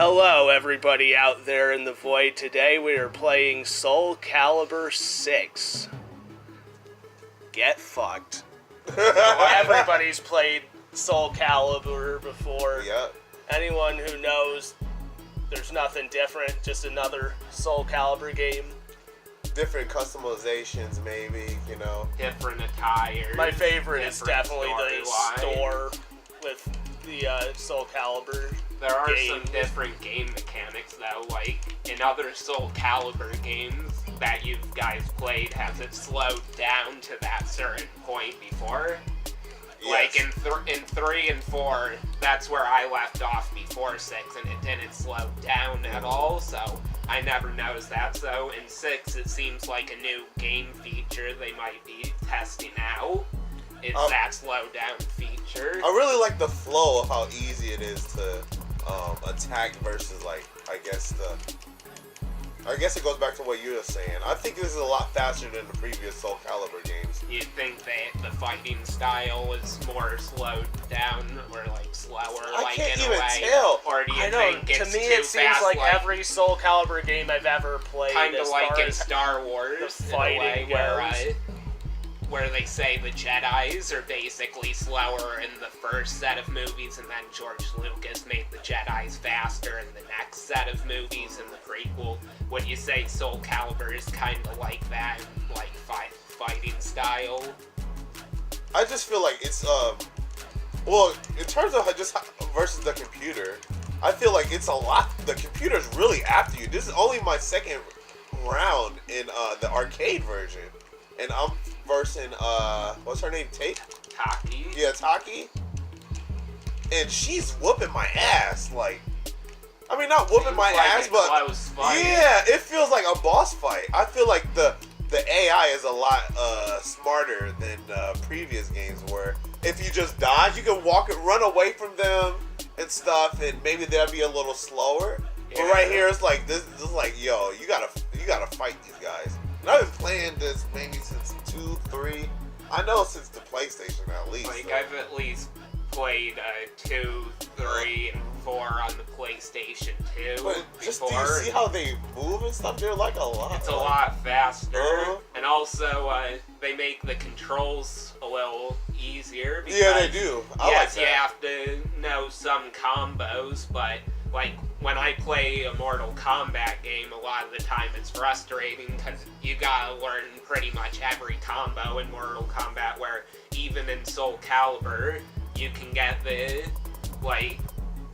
Hello, everybody out there in the void. Today we are playing Soul Calibur 6. Get fucked. Everybody's played Soul Calibur before. Yep. Anyone who knows there's nothing different, just another Soul Calibur game. Different customizations, maybe, you know. Different attire. My favorite is definitely the store with the Soul Calibur. There are games. some different game mechanics, though, like in other Soul Calibur games that you guys played, has it slowed down to that certain point before? Yes. Like in 3 and 4, that's where I left off before 6, and it didn't slow down at all, so I never noticed that. So in 6, it seems like a new game feature they might be testing out. Is that slow down feature. I really like the flow of how easy it is to attack versus, like, I guess it goes back to what you were saying. I think this is a lot faster than the previous Soul Calibur games. You'd think that the fighting style is more slowed down or like slower, I can't in even a way, tell. or do you I know, think it's to me too it seems fast, like every Soul Calibur game I've ever played, kind of as like far in as Star Wars, the in a way, fighting goes. where they say the Jedis are basically slower in the first set of movies, and then George Lucas made the Jedis faster in the next set of movies in the prequel. Would you say Soul Calibur is kind of like that, like fighting style? I just feel like it's well, in terms of just versus the computer, I feel like it's a lot. The computer's really after you. This is only my second round in the arcade version, and I'm versing what's her name? Taki? Yeah, Taki. And she's whooping my ass. Like, I mean, not whooping my ass, but close fight. yeah, it feels like a boss fight. I feel like the AI is a lot smarter than previous games, where if you just dodge, you can walk and run away from them and stuff, and maybe they'll be a little slower. Yeah. But right here, it's like this is like, yo, you gotta fight these guys. And I've been playing this maybe since 2, 3. I know since the PlayStation at least. Like, so. I've at least played 2, 3, and 4 on the PlayStation 2 But just do before. you see how they move and stuff? They're like a lot. It's a lot faster, Uh-huh. and also they make the controls a little easier. Because, Yeah, they do. I yes, like you that. have to know some combos, but like when I play a Mortal Kombat game, a lot of the time it's frustrating because you gotta learn pretty much every combo in Mortal Kombat, where even in Soul Calibur, you can get the, like,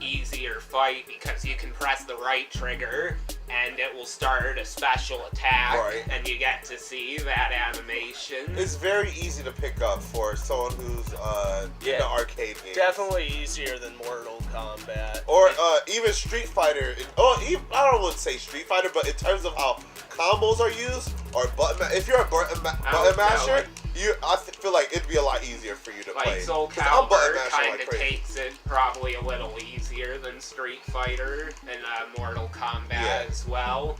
easier fight because you can press the right trigger and it will start a special attack, Right. and you get to see that animation. It's very easy to pick up for someone who's in the arcade game. Definitely easier than Mortal Kombat. Or even Street Fighter. I don't want to say Street Fighter, but in terms of how combos are used, or if you're a button masher, I feel like it'd be a lot easier for you to Like play. Soul 'Cause I'm button Calibur mashing kind like of crazy. takes it probably a little easier than Street Fighter and Mortal Kombat as well.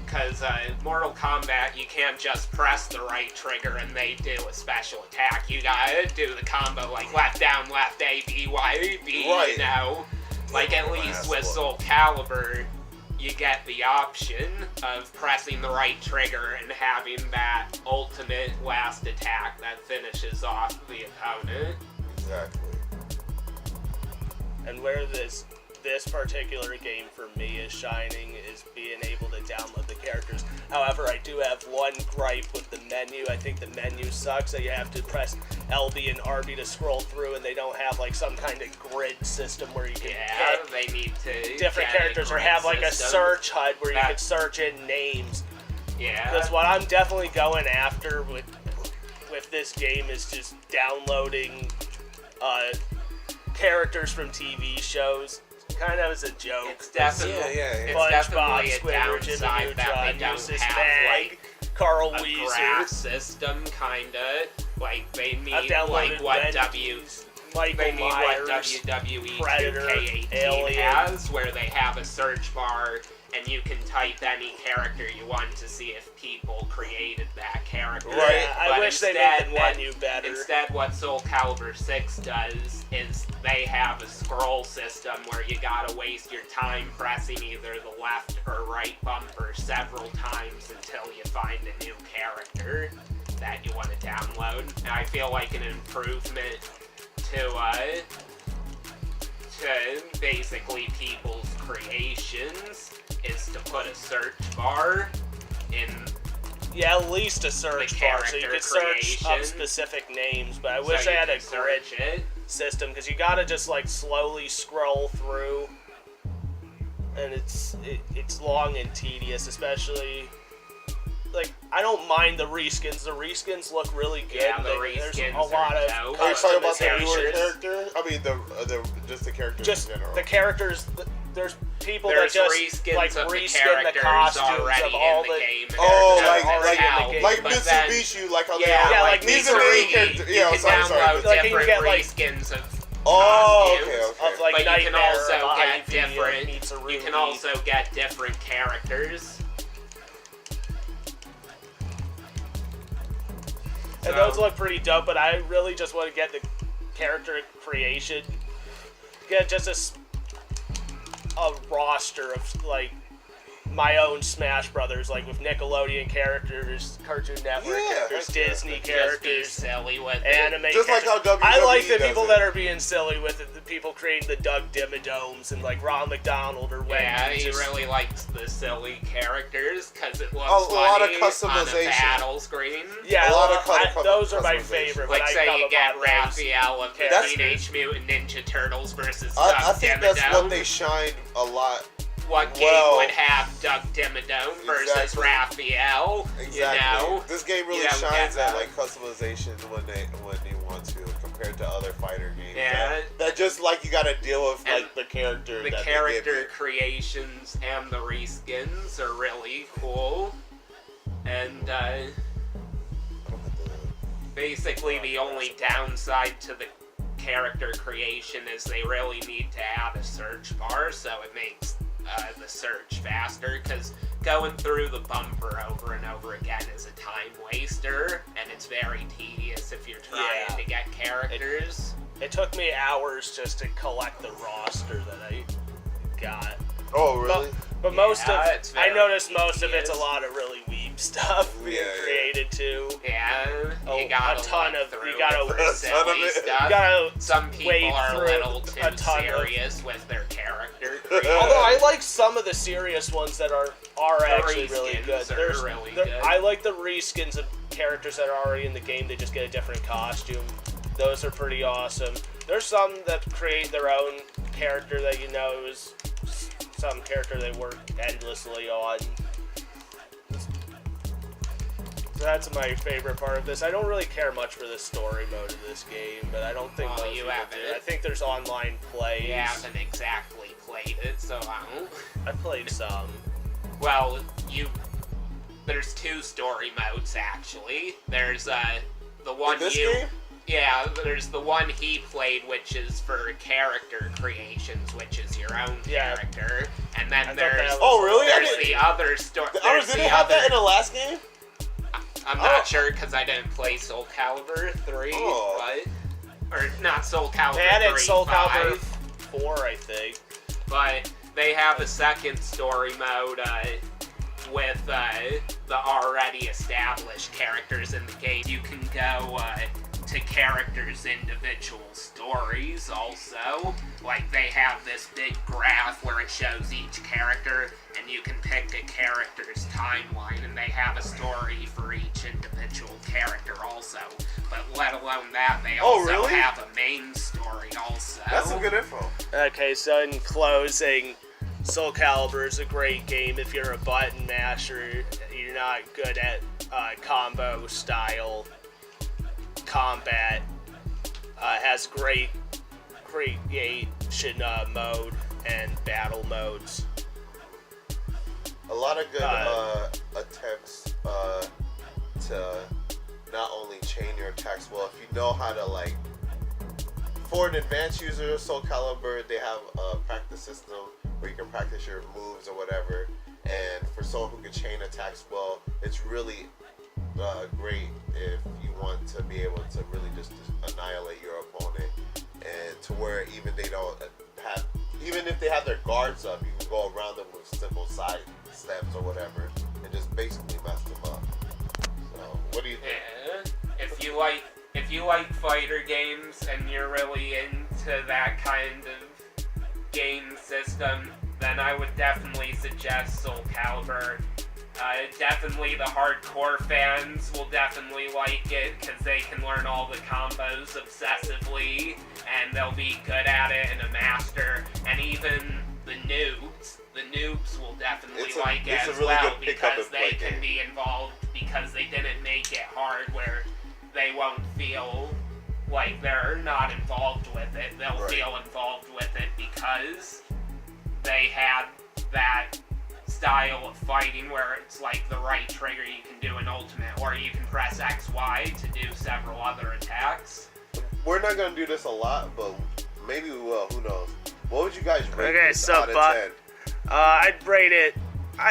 Because Mortal Kombat, you can't just press the right trigger and they do a special attack. You gotta do the combo like left down, left A, B, Y, B, Right. you know? Like at least with Asshole. Soul Calibur, you get the option of pressing the right trigger and having that ultimate last attack that finishes off the opponent. Exactly. And where this particular game for me is shining is being able to download the characters. However, I do have one gripe with the menu. I think the menu sucks that you have to press LB and RB to scroll through, and they don't have like some kind of grid system where you can Yeah, pick they need to different get a characters, or grid have like a system. search HUD where you That- can search in names. Yeah. Because what I'm definitely going after with this game is just downloading characters from TV shows, kind of as a joke. It's definitely, Yeah. it's SpongeBob, definitely a Squidward, Jimmy downside that they Neutron, don't Eustace have Mag, like Carl a Weezer. graph system, kinda. Like they I've need downloaded like what Wendy's Michael they need what Myers, WWE Predator, 2K18 Alien. has, where they have a search bar and you can type any character you want to see if people created that character. Right. Yeah, I But wish they made the instead, menu better. Instead, what Soul Calibur 6 does is they have a scroll system where you gotta waste your time pressing either the left or right bumper several times until you find a new character that you want to download. And I feel like an improvement to basically people's creations is to put a search bar in. Yeah, at least a search bar, so you character could search up creation. specific names. But I so wish you I had a can grid search it. system, because you gotta just like slowly scroll through, and it's long and tedious, especially. Like, I don't mind the reskins. The reskins look really good. Yeah, the There's reskins a lot are of dope. Are you talking about the customizations. newer character? I mean, just the characters Just in general. the characters. There's people There's that just reskins like of the reskin the characters costumes already of all in the the. game. and Oh, they're like already out, like but then- Mitsubishi, like how Yeah, Yeah, like like these are the main Mitsubishi, characters. you Yeah, can sorry. download Like, you can different get, like- reskins of Oh, costumes. okay. Of like But you can Nightmare, also of get Ivy, different. meets a You can Ruby. also get different characters. And So- those look pretty dope, but I really just want to get the character creation. Get just a roster of, like, my own Smash Brothers, like with Nickelodeon characters, Cartoon Network Yeah, characters, heck yeah. Disney Just be characters, silly with it. anime Just like how characters. I like the WWE people does that it. are being silly with it, the people creating the Doug Dimmadomes and, like, Ronald McDonald or Wendy. Yeah, he just- really likes the silly characters because it looks A lot of funny customization. on a battle screen. Yeah, a lot of those are my customization. favorite. Like, but I say come you get upon those. Raphael of the That's- Teenage Mutant Ninja Turtles versus I Doug think that's what Dimmadome. they shined a lot. What game well- would have Doug Dimmadome versus Exactly. Raphael? Exactly. You know? This game really You don't shines get at that. like customization when they want to, compared to other fighter games. Yeah. That just like you got to deal with And like the character. The that character They give creations and the reskins are really cool. And basically the only downside to the character creation is they really need to add a search bar so it makes the search faster, because going through the bumper over and over again is a time waster and it's very tedious if you're trying Yeah. to get characters. It took me hours just to collect the roster that I got. Oh really? But Yeah, most of it's I very noticed most of it's a tedious. lot of really weeb stuff being Yeah, yeah. created too. Yeah, Oh, you gotta a ton look of- through you gotta- it for A ton of silly it. stuff. You gotta Some people wade are a through little too a ton of- serious with their character Although I like some of the serious ones that are actually really reskins good. are really good. I like the reskins of characters that are already in the game. They just get a different costume. Those are pretty awesome. There's some that create their own character that you know is some character they work endlessly on. So that's my favorite part of this. I don't really care much for the story mode of this game, but I don't think Well, most you people haven't. do. I think there's online plays. You haven't exactly played it, so I don't. I played some. Well, there's two story modes actually. There's the one In this you. game? Yeah, there's the one he played, which is for character creations, which is your own Yeah. character, and I then thought there's that was- Oh really? I there's didn't. the other story. Did they have that in the last game? I'm Oh. not sure because I didn't play Soul Calibur 3, Oh. but or not Soul Calibur They had it 3, Soul Calibur 5, 4, I think. but they have a second story mode with the already established characters in the game. You can go to characters' individual stories also. Like, they have this big graph where it shows each character, and you can pick a character's timeline, and they have a story for each individual character also. But let alone that, they Oh, also really? have a main story also. That's some good info. Okay, so in closing, Soul Calibur is a great game if you're a button masher. You're not good at combo style combat. Has great creation mode and battle modes. A lot of good attempts to not only chain your attacks well, if you know how to like for an advanced user of Soul Calibur, they have a practice system where you can practice your moves or whatever. And for someone who can chain attacks well, it's really great if you want to be able to really just annihilate your opponent, and to where even if they have their guards up, you can go around them with simple side steps or whatever, and just basically mess them up. So, what do you think? Yeah. If you like fighter games and you're really into that kind of game system, then I would definitely suggest Soul Calibur. Definitely the hardcore fans will definitely like it because they can learn all the combos obsessively and they'll be good at it and a master. And even the noobs will definitely like it as well because they can be involved because they didn't make it hard where they won't feel like they're not involved with it. They'll feel involved with it because they had that style of fighting where it's like the right trigger you can do an ultimate, or you can press XY to do several other attacks. We're not gonna do this a lot, but maybe we will. Who knows? What would you guys rate Okay, this so out of 10? I'd rate it.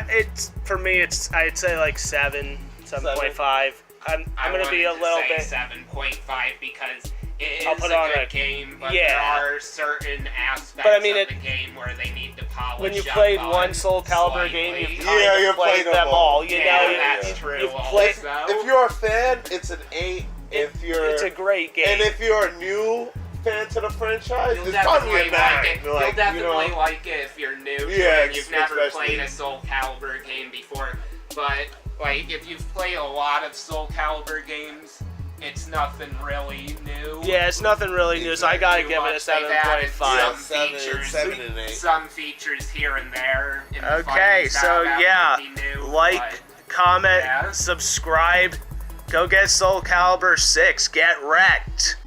It's for me. I'd say like 7.5. I'm gonna be a little bit 7.5 because it I'll is put a on good a- game, but yeah. there are certain aspects But I mean, of the game where they need to polish when you up played on one Soul Calibur slightly. game, you've Yeah, kind you've of played played them them all. all. You Yeah, know, that's true. you've played. Also. If you're a fan, it's an 8. If you're It's a great game. and if you're a new fan to the franchise, You'll it's probably definitely a 9. like it. You'll Like, definitely you know, like it if you're new to Yeah, it and you've never especially. played a Soul Calibur game before. But like, if you've played a lot of Soul Calibur games, it's nothing really new. Yeah, it's nothing really new, so I gotta Too give it a much. They've added 7.5. some features, 7 and 8. some features here and there. In the Okay, fighting so style that yeah, would be new, like, but comment, Yeah. subscribe, go get Soul Calibur 6, get wrecked.